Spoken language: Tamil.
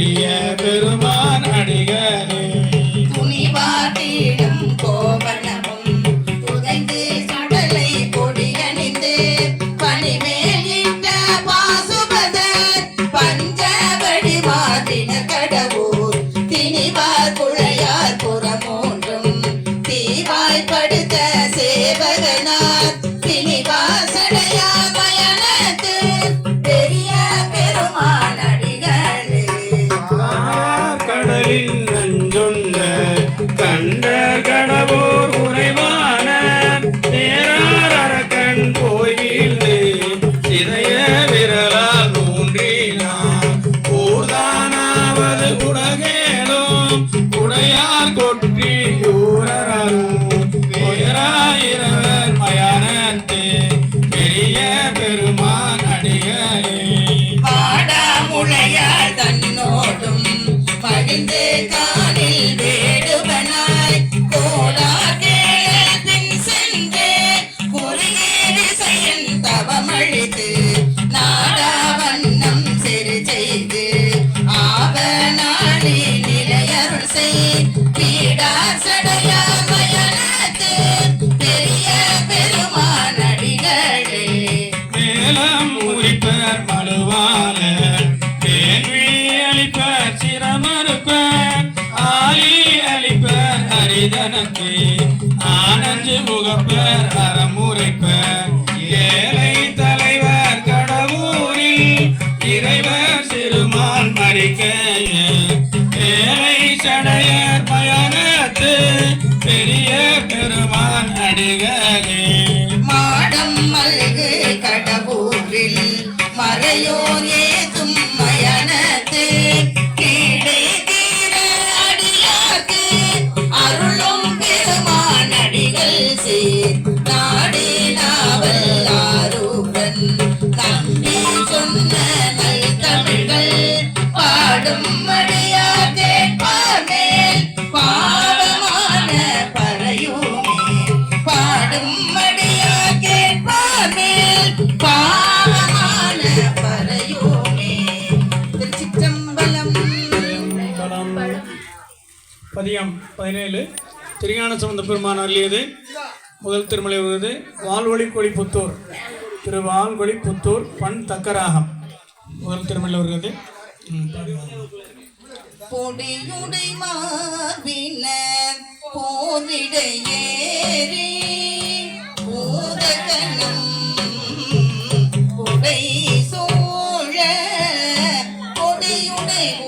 பெரிய பெருமான் அடிகளே துணிவாட்டிடும் கோவணமும் துதைந்து கடலை கொடியணிந்து பனிமேலிட்ட பாசுபதர் பஞ்சவடி வாதின கடவுர் திணிவார் குழையார் புறமூன்றும் தீவாய் படுத்த சேவகனார் திணிவாசடையார் மயனத்து பெரிய பெருமான் அடிகளே கடலின் நஞ்சுண்ட கண்டர் கடவோர் உறைவான தேரார் அரக்கன் கோயிலே சிதைய விரலால் ஊன்றினார் ஊர்தானாவது குடகேடும் குடையார் கொற்றி யூரரும் உயராயிரவர் மயானத்தே பெரிய பெருமான் அடிகளே பாடாமுளையார் தன்னோடும் பகிர்ந்து காலில் வேடுவனாய் கோடாகேளத்தின் சென்று குறுகேறு செயல் தவமழித்து நாடாவண்ணம் சிறு செய்து ஆவனாளி நிலையருள் செய் பீடார் சடையார் மயனத்து பெரிய பெருமான் அடிகளே மேலம் உரிப்பர் மழுவால கேள்வி அளிப்பர் சிரமறுப்பர் ஆலி அளிப்பர் அரிதனக்கு ஆனஞ்சு முகப்பர் அறமுறைப்பர் ஏழை தலைவர் கடவுரில் இறைவர் சிறுமான் மறிக்கைய ஏழை சடையர் மயனத்து பெரிய பெருமான் அடிகளே மாடம் மல்கு கடவுரில் மறையோர் ஏதும் மயனத்து கீழே தீர அடியார்க்கு அருளும் பெருமான் அடிகள் சேர் நாடே நாவல் ஆரூரன் தம்பி சொன்ன நல் தமிழ்கள் பாடும் அடியார் கேட்பார் மேல் பாவமான பறையுமே பாடும் அடியார் கேட்பார் மேல் பாவமான பறையுமே. திருச்சிற்றம்பலம். பதியம் 17 திருஞான சம்பந்த பெருமான் அருளியது. முதல் திருமலை வருவது வால்வழி கொடிப்புத்தூர். திரு வால்வழி புத்தூர் பண் தக்கராகம். முதல் திருமலை வருகிறது. பொடியுடை மார்பினர் போரிட ஏறி பூதகனும்